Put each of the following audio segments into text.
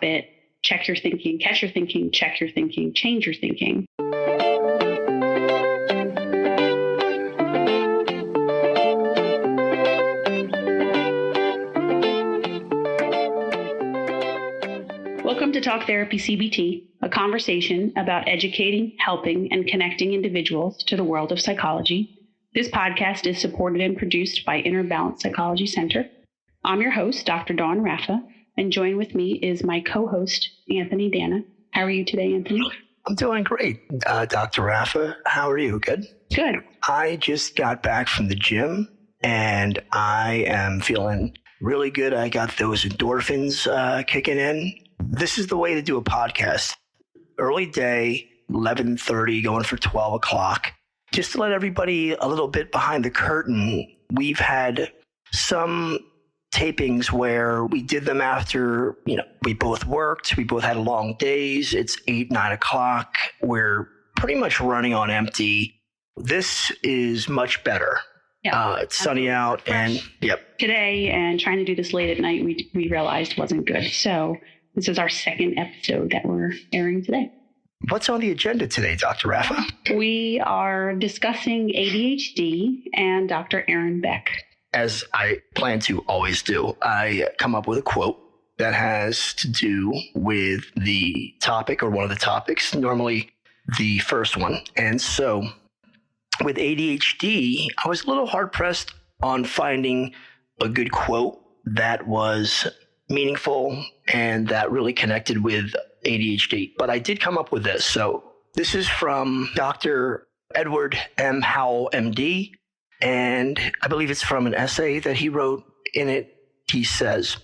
it. Check your thinking, catch your thinking, check your thinking, change your thinking. Welcome to Talk Therapy CBT, a conversation about educating, helping, and connecting individuals to the world of psychology. This podcast is supported and produced by Inner Balance Psychology Center. I'm your host, Dr.Raffa, and joined with me is my co-host, Anthony Dana. How are you today, Anthony? I'm doing great, Dr. Raffa. How are you? Good? Good. I just got back from the gym, and I am feeling really good. I got those endorphins kicking in. This is the way to do a podcast. Early day, 11:30, going for 12 o'clock. Just to let everybody a little bit behind the curtain, we've had some tapings where we did them after, we both worked. We both had long days. It's 8, 9 o'clock. We're pretty much running on empty. This is much better. Yeah, it's sunny out and Today, and trying to do this late at night, we realized wasn't good. So this is our second episode that we're airing today. What's on the agenda today, Dr. Raffa? We are discussing ADHD and Dr. Aaron Beck. As I plan to always do, I come up with a quote that has to do with the topic or one of the topics, normally the first one. And so with ADHD, I was a little hard pressed on finding a good quote that was meaningful and that really connected with ADHD. But I did come up with this. So this is from Dr. Edward M. Howell, MD. And I believe it's from an essay that he wrote. In it, he says,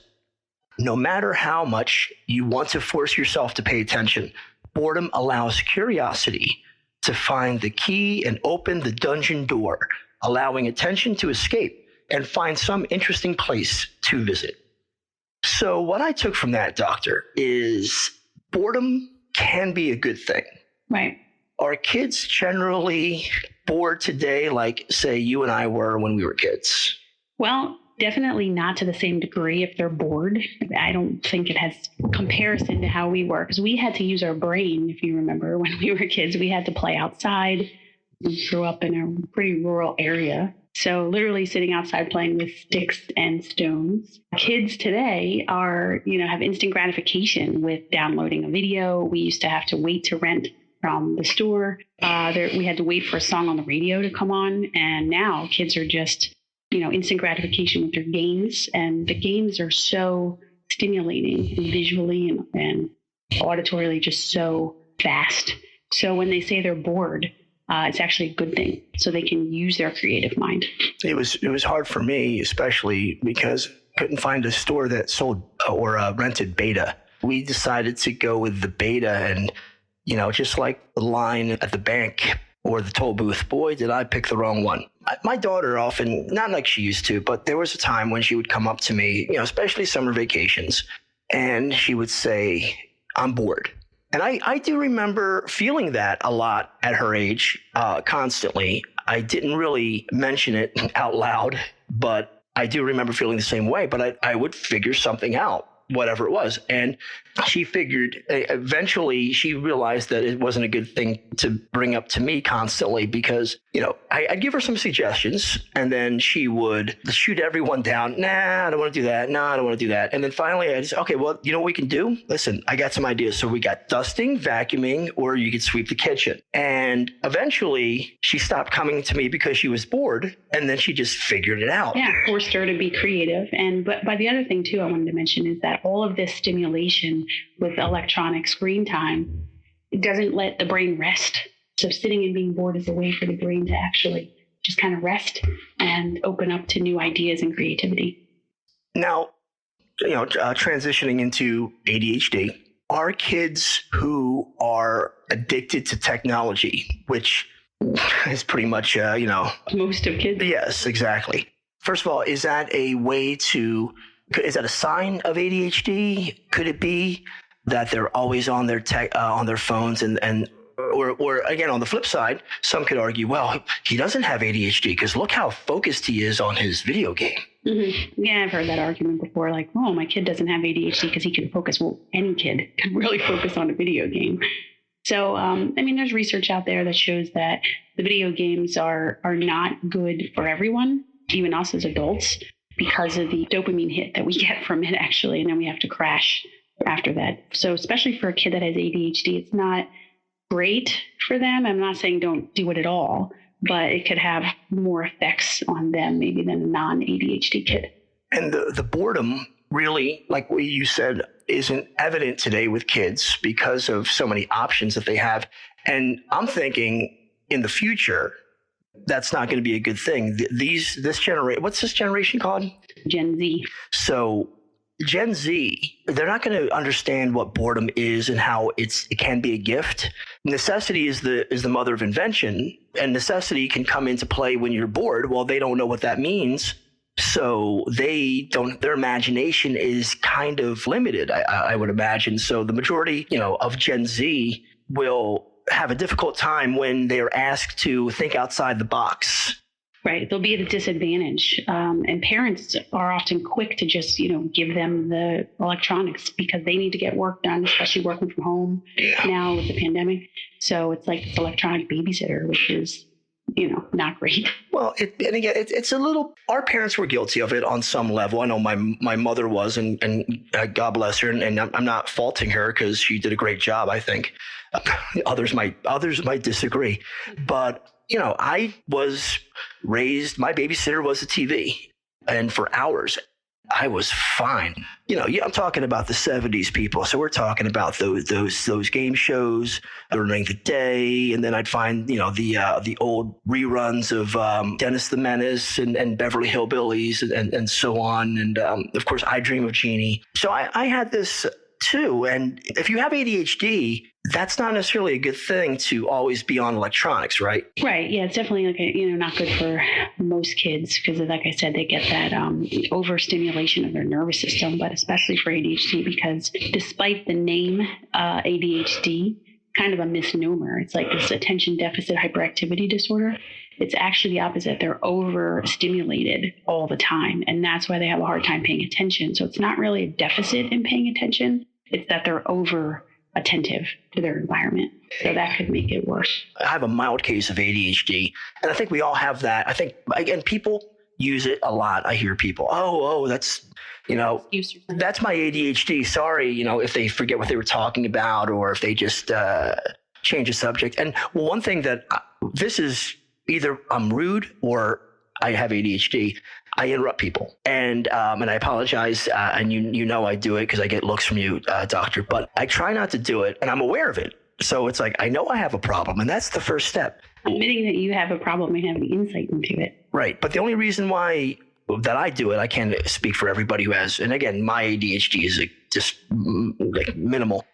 "No matter how much you want to force yourself to pay attention, boredom allows curiosity to find the key and open the dungeon door, allowing attention to escape and find some interesting place to visit." So what I took from that, doctor, is boredom can be a good thing. Right. Are kids generally bored today like, say, you and I were when we were kids? Well, definitely not to the same degree if they're bored. I don't think it has comparison to how we were, because we had to use our brain. If you remember, when we were kids, we had to play outside. We grew up in a pretty rural area. So literally sitting outside playing with sticks and stones. Kids today have instant gratification with downloading a video. We used to have to wait to rent from the store. We had to wait for a song on the radio to come on. And now kids are just, instant gratification with their games. And the games are so stimulating and visually and auditorily just so fast. So when they say they're bored, it's actually a good thing. So they can use their creative mind. It was hard for me, especially because I couldn't find a store that sold or rented beta. We decided to go with the beta and, just like the line at the bank or the toll booth, boy, did I pick the wrong one. My daughter often, not like she used to, but there was a time when she would come up to me, especially summer vacations, and she would say, "I'm bored." And I do remember feeling that a lot at her age, constantly. I didn't really mention it out loud, but I do remember feeling the same way. But I would figure something out, whatever it was. And she figured, eventually she realized that it wasn't a good thing to bring up to me constantly because, I'd give her some suggestions and then she would shoot everyone down. Nah, I don't want to do that. No, I don't want to do that. And then finally I just, okay, well, you know what we can do? Listen, I got some ideas. So we got dusting, vacuuming, or you could sweep the kitchen. And eventually she stopped coming to me because she was bored and then she just figured it out. Yeah, forced her to be creative. But the other thing too I wanted to mention is that all of this stimulation with electronic screen time, it doesn't let the brain rest. So sitting and being bored is a way for the brain to actually just kind of rest and open up to new ideas and creativity. Now, transitioning into ADHD, are kids who are addicted to technology, which is pretty much, most of kids. Yes, exactly. First of all, is that a sign of ADHD? Could it be that they're always on their on their phones and Or again, on the flip side, some could argue, well, he doesn't have ADHD because look how focused he is on his video game. Mm-hmm. Yeah, I've heard that argument before. Like, oh, my kid doesn't have ADHD because he can focus. Well, any kid can really focus on a video game. So, there's research out there that shows that the video games are not good for everyone, even us as adults, because of the dopamine hit that we get from it, actually. And then we have to crash after that. So especially for a kid that has ADHD, it's not great for them. I'm not saying don't do it at all, but it could have more effects on them maybe than a non-ADHD kid. And the boredom really, like what you said, isn't evident today with kids because of so many options that they have. And I'm thinking in the future, that's not going to be a good thing. This generation, what's this generation called? Gen Z. So Gen Z, they're not going to understand what boredom is and how it can be a gift. Necessity is the mother of invention, and necessity can come into play when you're bored. Well, they don't know what that means. So their imagination is kind of limited, I would imagine. So the majority, of Gen Z will have a difficult time when they are asked to think outside the box. Right. They'll be at a disadvantage. And parents are often quick to just, give them the electronics because they need to get work done, especially working from home now with the pandemic. So it's like this electronic babysitter, which is, not great. Well, it's a little, our parents were guilty of it on some level. I know my mother was, and God bless her. And I'm not faulting her because she did a great job, I think. Others might disagree. But, I was raised, my babysitter was a TV, and for hours, I was fine. I'm talking about the 70s people. So we're talking about those game shows during the day. And then I'd find, the old reruns of Dennis the Menace and Beverly Hillbillies and so on. And of course, I Dream of Jeannie. So I had this too. And if you have ADHD, that's not necessarily a good thing to always be on electronics, right? Right. Yeah, it's definitely not good for most kids because, like I said, they get that overstimulation of their nervous system, but especially for ADHD because despite the name ADHD, kind of a misnomer. It's like this attention deficit hyperactivity disorder. It's actually the opposite. They're overstimulated all the time, and that's why they have a hard time paying attention. So it's not really a deficit in paying attention. It's that they're over attentive to their environment. So that could make it worse. I have a mild case of ADHD, and I think we all have that. I think, again, people use it a lot. I hear people, that's, that's my ADHD. Sorry, if they forget what they were talking about or if they just change the subject. And one thing that this is either I'm rude or I have ADHD. I interrupt people, and I apologize, and I do it because I get looks from you, doctor. But I try not to do it, and I'm aware of it. So it's like I know I have a problem, and that's the first step. Admitting that you have a problem and having insight into it. Right, but the only reason why that I do it, I can't speak for everybody who has. And again, my ADHD is just minimal.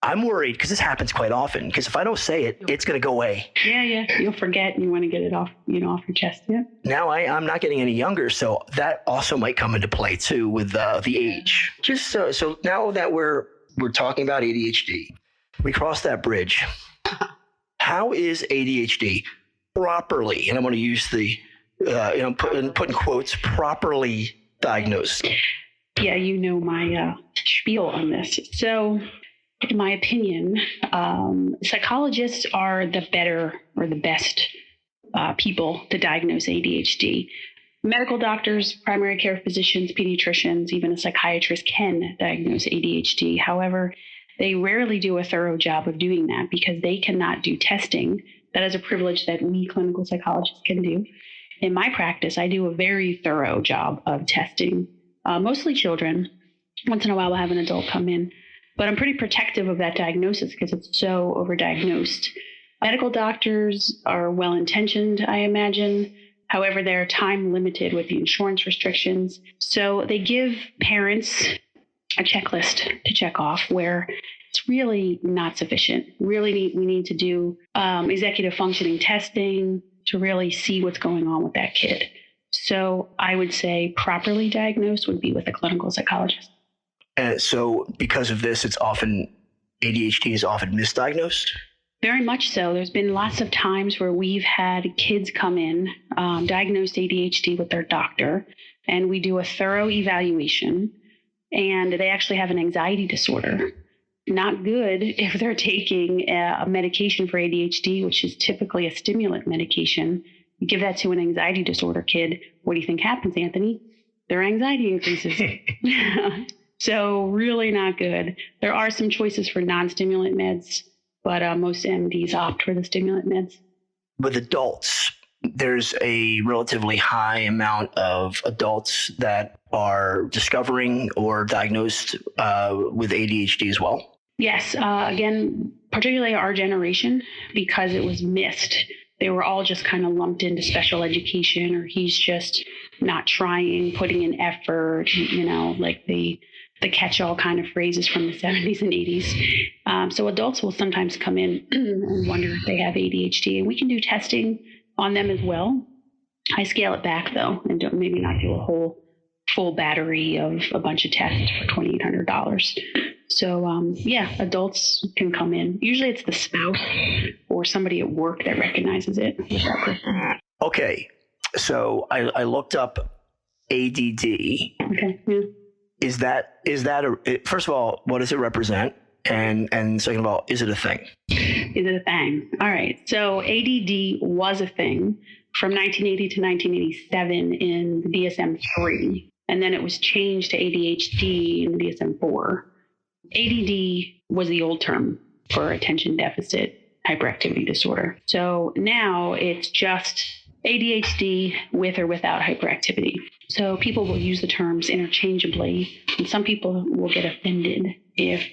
I'm worried because this happens quite often. Because if I don't say it, it's going to go away. Yeah. You'll forget and you want to get it off, off your chest. Yeah. Now I'm not getting any younger, so that also might come into play too with the age. Just so now that we're talking about ADHD, we cross that bridge. How is ADHD properly, and I'm going to use the put in quotes, properly diagnosed? Yeah, my spiel on this. So, in my opinion, psychologists are the better or the best people to diagnose ADHD. Medical doctors, primary care physicians, pediatricians, even a psychiatrist can diagnose ADHD. However, they rarely do a thorough job of doing that because they cannot do testing. That is a privilege that we clinical psychologists can do. In my practice, I do a very thorough job of testing, mostly children. Once in a while, we'll have an adult come in. But I'm pretty protective of that diagnosis because it's so overdiagnosed. Medical doctors are well-intentioned, I imagine. However, they're time limited with the insurance restrictions. So they give parents a checklist to check off where it's really not sufficient. We need to do executive functioning testing to really see what's going on with that kid. So I would say properly diagnosed would be with a clinical psychologist. So because of this, ADHD is often misdiagnosed? Very much so. There's been lots of times where we've had kids come in, diagnosed ADHD with their doctor, and we do a thorough evaluation, and they actually have an anxiety disorder. Not good if they're taking a medication for ADHD, which is typically a stimulant medication. You give that to an anxiety disorder kid. What do you think happens, Anthony? Their anxiety increases. So really not good. There are some choices for non-stimulant meds, but most MDs opt for the stimulant meds. With adults, there's a relatively high amount of adults that are discovering or diagnosed with ADHD as well. Yes. Again, particularly our generation, because it was missed. They were all just kind of lumped into special education, or he's just not trying, putting in effort, like the catch-all kind of phrases from the 70s and 80s. So adults will sometimes come in and wonder if they have ADHD, and we can do testing on them as well. I scale it back, though, and maybe not do a whole full battery of a bunch of tests for $2,800. So, adults can come in. Usually it's the spouse or somebody at work that recognizes it with that person. Okay, so I looked up ADD. Okay, yeah. Is that first of all, what does it represent? And second of all, is it a thing? Is it a thing? All right. So ADD was a thing from 1980 to 1987 in the DSM-3, and then it was changed to ADHD in the DSM-4. ADD was the old term for attention deficit hyperactivity disorder. So now it's just ADHD with or without hyperactivity. So people will use the terms interchangeably, and some people will get offended if,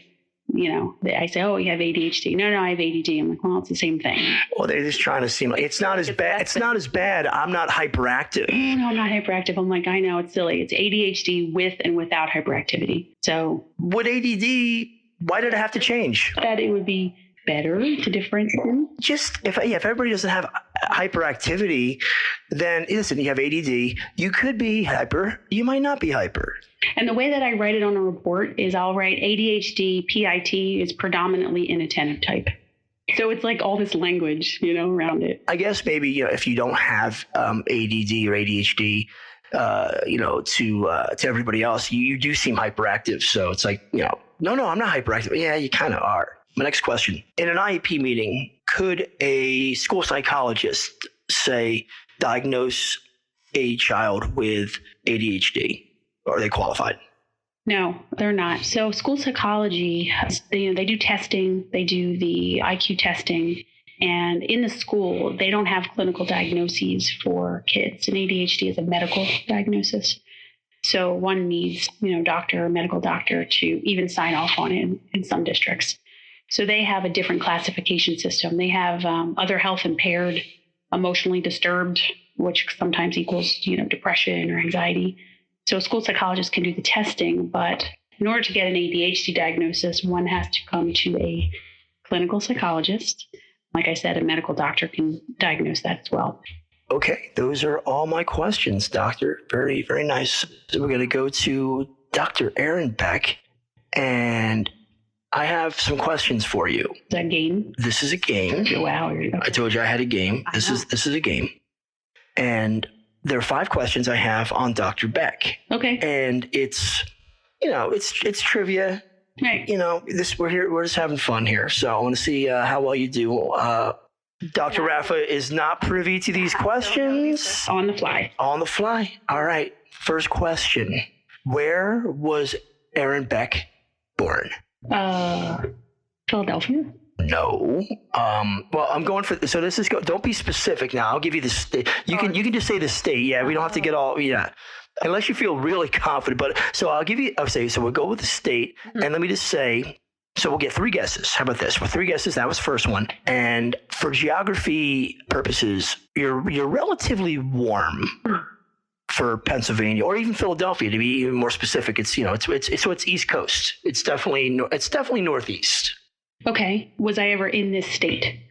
I say, oh, you have ADHD. No, I have ADD. I'm like, well, it's the same thing. Well, they're just trying to seem like it's not as bad. It's not as bad. I'm not hyperactive. No, I'm not hyperactive. I'm like, I know, it's silly. It's ADHD with and without hyperactivity. So with ADD, why did it have to change? That it would be better to differentiate them. Just if everybody doesn't have hyperactivity, then listen, you have ADD. You could be hyper. You might not be hyper. And the way that I write it on a report is I'll write ADHD, PIT is predominantly inattentive type. So it's like all this language, around it. I guess maybe, if you don't have ADD or ADHD, to everybody else, you do seem hyperactive. So it's like, no, I'm not hyperactive. Yeah, you kind of are. My next question. In an IEP meeting, could a school psychologist, say, diagnose a child with ADHD? Are they qualified? No, they're not. So school psychology, they do testing, they do the IQ testing, and in the school, they don't have clinical diagnoses for kids. And ADHD is a medical diagnosis. So one needs, doctor or medical doctor to even sign off on it in some districts. So they have a different classification system. They have other health impaired, emotionally disturbed, which sometimes equals, depression or anxiety. So a school psychologist can do the testing, but in order to get an ADHD diagnosis, one has to come to a clinical psychologist. Like I said, a medical doctor can diagnose that as well. Okay, those are all my questions, doctor. Very, very nice. So we're going to go to Dr. Aaron Beck, and I have some questions for you. Is that a game? This is a game. Wow. Okay. I told you I had a game. This is a game. And there are 5 questions I have on Dr. Beck. Okay. And it's trivia. Right. We're just having fun here. So I want to see how well you do. Dr. Raffa is not privy to these questions. On the fly. On the fly. All right. First question. Where was Aaron Beck born? Philadelphia. No. Well, I'm going for so this is don't be specific now. I'll give you the state. You can just say the state. Yeah, we don't have to get all unless you feel really confident. But so I'll say so we'll go with the state, and let me just say so we'll get 3 guesses. How about this? With 3 guesses, that was the first one. And for geography purposes, you're relatively warm for Pennsylvania or even Philadelphia to be even more specific. It's it's East Coast. It's definitely Northeast. Okay. Was I ever in this state?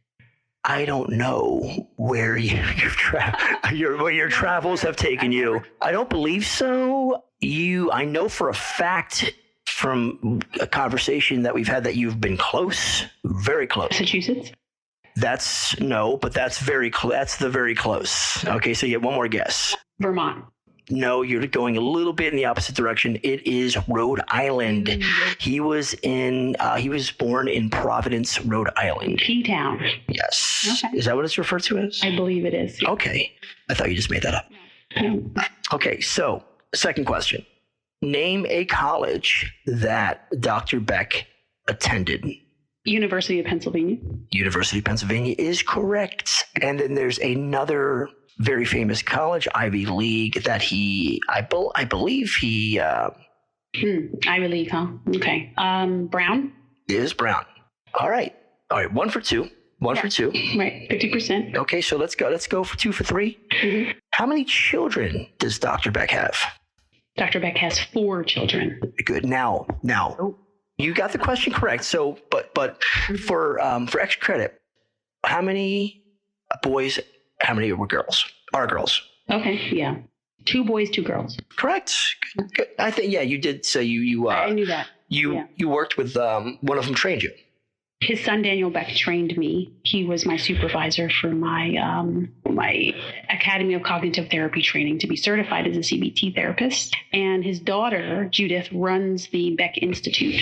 I don't know where your travels have taken you. I don't believe so. I know for a fact from a conversation that we've had that you've been close, very close. Massachusetts? That's no, but that's very that's the very close. Okay, so you get one more guess. Vermont. No, you're going a little bit in the opposite direction. It is Rhode Island. He was born in Providence, Rhode Island. P-Town. Yes. Okay. Is that what it's referred to as? I believe it is. Yeah. Okay. I thought you just made that up. No. Okay, so second question. Name a college that Dr. Beck attended. University of Pennsylvania. University of Pennsylvania is correct. And then there's another very famous college, Ivy League, that I believe he... Ivy League, huh? Okay. Brown? Is Brown. All right. 1 for 2. One for 2. Right. 50%. Okay, so let's go for 2 for 3. Mm-hmm. How many children does Dr. Beck have? Dr. Beck has 4 children. Good. Now, you got the question correct. So, but for extra credit, how many boys? How many were girls? Are girls? Okay. Yeah. 2 boys, 2 girls. Correct. Good. I think you did say you. I knew that. You worked with one of them trained you. His son Daniel Beck trained me. He was my supervisor for my my Academy of Cognitive Therapy training to be certified as a CBT therapist. And his daughter Judith runs the Beck Institute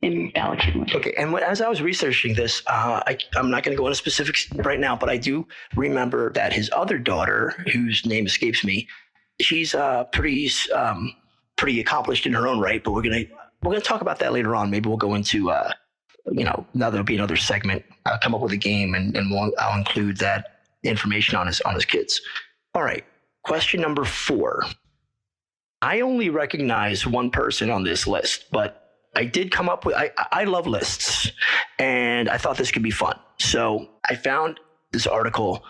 in Bala Cynwyd. Okay, and as I was researching this, I'm not going to go into specifics right now, but I do remember that his other daughter, whose name escapes me, she's pretty accomplished in her own right. But we're gonna talk about that later on. Maybe we'll go into now there'll be another segment. I'll come up with a game, and I'll include that information on his kids. All right, question number 4. I only recognize one person on this list, but I did come up with, I love lists, and I thought this could be fun. So I found this article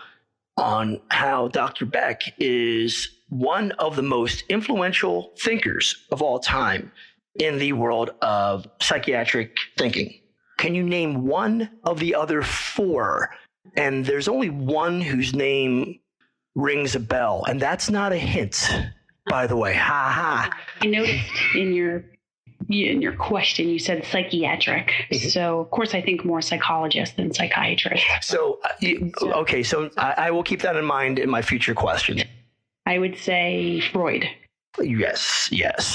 on how Dr. Beck is one of the most influential thinkers of all time in the world of psychiatric thinking. Can you name one of the other 4? And there's only one whose name rings a bell, and that's not a hint, by the way. Ha ha. I noticed in your question, you said psychiatric. Mm-hmm. So, of course, I think more psychologist than psychiatrist. So I will keep that in mind in my future question. I would say Freud. Yes.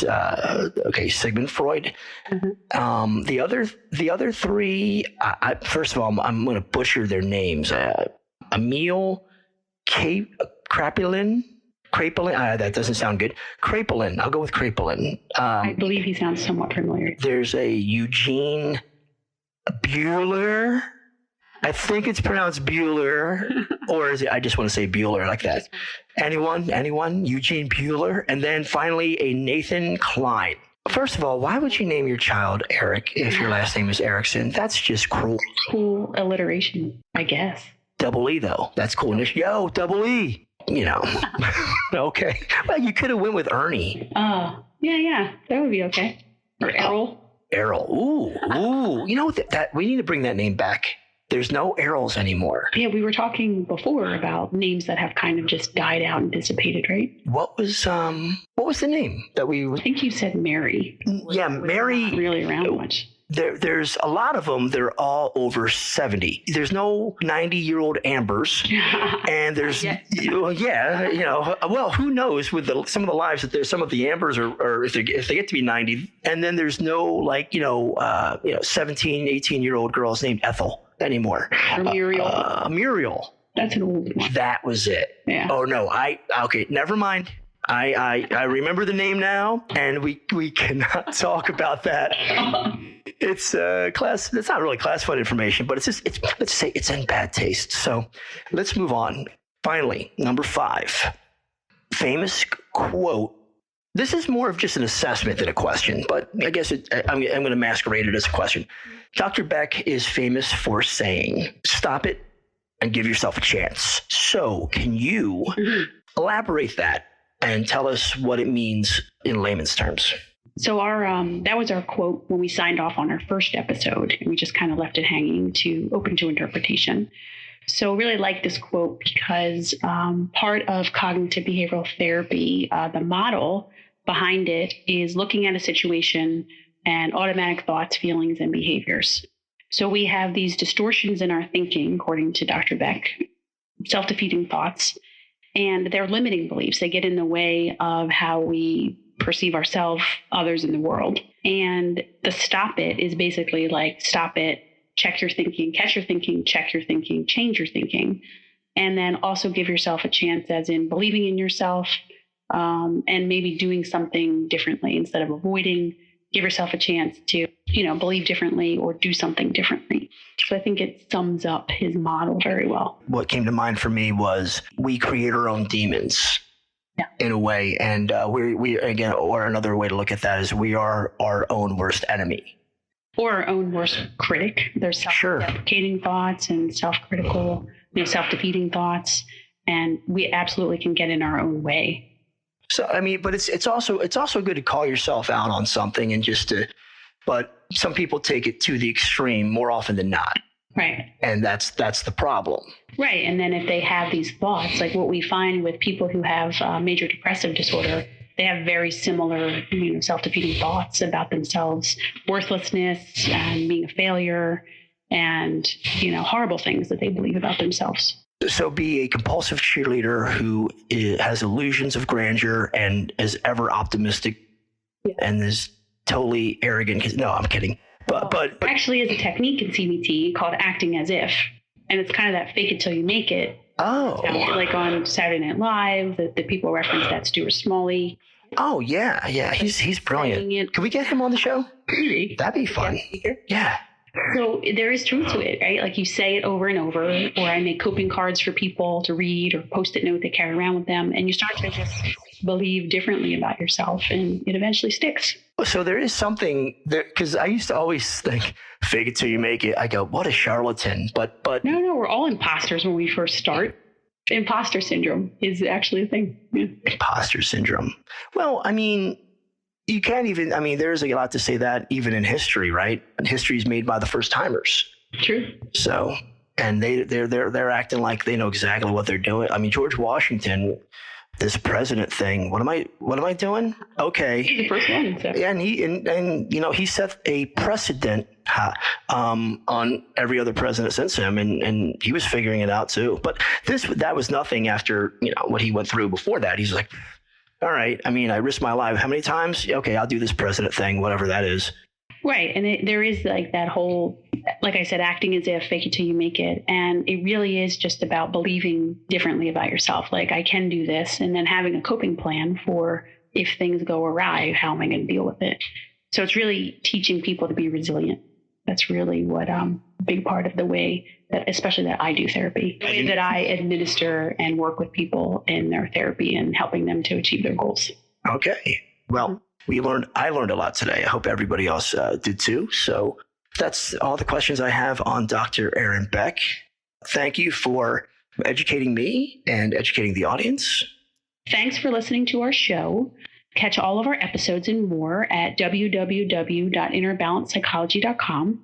Okay, Sigmund Freud. Mm-hmm. The other 3. First of all, I'm going to butcher their names. Emil Kraepelin. That doesn't sound good. Kraepelin. I'll go with Kraepelin. I believe he sounds somewhat familiar. There's a Eugene Bueller. I think it's pronounced Bueller, or is it? I just want to say Bueller like that. Anyone? Eugene Bueller, and then finally a Nathan Klein. First of all, why would you name your child Eric if your last name is Erickson? That's just cruel. Cool alliteration, I guess. Double E though. That's cool. Yo, double E. Okay. Well, you could have went with Ernie. Yeah, that would be okay. Or Errol. Errol. Ooh. You know that we need to bring that name back. There's no Errols anymore. Yeah, we were talking before about names that have kind of just died out and dissipated, right? What was the name that we? I think you said Mary. Yeah, Mary. Not really around much. There's a lot of them. They're all over 70. There's no 90-year-old Ambers, and there's well, who knows with some of the lives that there's some of the Ambers or if they get to be 90, and then there's no 17, 18-year-old girls named Ethel anymore. Or Muriel. Muriel. That's an old one. That was it. Yeah. Oh no, okay, never mind. I remember the name now, and we cannot talk about that. It's it's not really classified information, but let's say it's in bad taste. So let's move on. Finally, number 5, famous quote. This is more of just an assessment than a question, but I guess I'm going to masquerade it as a question. Dr. Beck is famous for saying, "Stop it and give yourself a chance." So can you elaborate that and tell us what it means in layman's terms? So our that was our quote when we signed off on our first episode, and we just kind of left it hanging open to interpretation. So really like this quote because part of cognitive behavioral therapy, the model behind it is looking at a situation and automatic thoughts, feelings, and behaviors. So we have these distortions in our thinking, according to Dr. Beck, self-defeating thoughts, and they're limiting beliefs. They get in the way of how we perceive ourselves, others in the world. And the stop it is basically like, stop it, check your thinking, catch your thinking, check your thinking, change your thinking. And then also give yourself a chance, as in believing in yourself, and maybe doing something differently instead of avoiding. Give yourself a chance to, believe differently or do something differently. So I think it sums up his model very well. What came to mind for me was we create our own demons. Yeah. In a way. And we again, or another way to look at that is we are our own worst enemy. Or our own worst critic. There's self-deprecating thoughts and self-critical, self-defeating thoughts. And we absolutely can get in our own way. So, but it's also good to call yourself out on something and but some people take it to the extreme more often than not. Right. And that's the problem. Right. And then if they have these thoughts, like what we find with people who have major depressive disorder, they have very similar, self-defeating thoughts about themselves, worthlessness and being a failure and, horrible things that they believe about themselves. So be a compulsive cheerleader who has illusions of grandeur and is ever optimistic and is totally arrogant. No, I'm kidding. But actually is a technique in CBT called acting as if. And it's kind of that fake it till you make it. Oh. Like on Saturday Night Live, the people reference that Stuart Smalley. Oh, yeah. Yeah. He's brilliant. Can we get him on the show? Really? That'd be fun. Yeah. So there is truth to it, right? Like you say it over and over, or I make coping cards for people to read or Post-it note they carry around with them. And you start to just believe differently about yourself and it eventually sticks. So there is something there, because I used to always think, fake it till you make it. I go, what a charlatan. But No, we're all imposters when we first start. Imposter syndrome is actually a thing. Yeah. Imposter syndrome. Well, you can't even, there's a lot to say that even in history, right? And history is made by the first timers. True. So, and they're acting like they know exactly what they're doing. George Washington, this president thing, what am I doing? Okay. He's the first one. So. Yeah. And he set a precedent, on every other president since him. And he was figuring it out too. But that was nothing after, what he went through before that. He's like, all right. I risked my life. How many times? Okay, I'll do this president thing, whatever that is. Right. And there is like that whole, like I said, acting as if, fake it till you make it. And it really is just about believing differently about yourself. Like, I can do this. And then having a coping plan for if things go awry, how am I going to deal with it? So it's really teaching people to be resilient. That's really what a big part of the way that, especially that I do therapy, the way that I administer and work with people in their therapy and helping them to achieve their goals. Okay. Well, I learned a lot today. I hope everybody else did too. So that's all the questions I have on Dr. Aaron Beck. Thank you for educating me and educating the audience. Thanks for listening to our show. Catch all of our episodes and more at www.innerbalancepsychology.com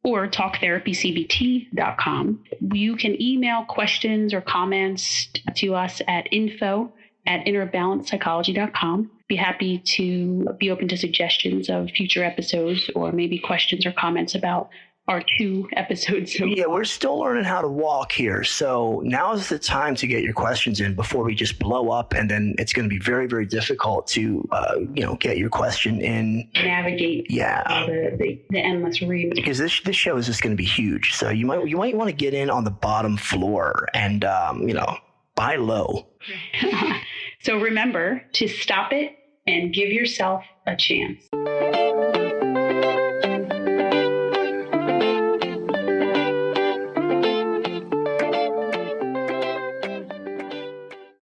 or talktherapycbt.com. You can email questions or comments to us at info@innerbalancepsychology.com. Be happy to be open to suggestions of future episodes or maybe questions or comments about our 2 episodes. Yeah, we're still learning how to walk here. So now is the time to get your questions in before we just blow up. And then it's going to be very, very difficult to, get your question in. Navigate the endless read. Because this show is just going to be huge. So you might want to get in on the bottom floor and, buy low. So remember to stop it and give yourself a chance.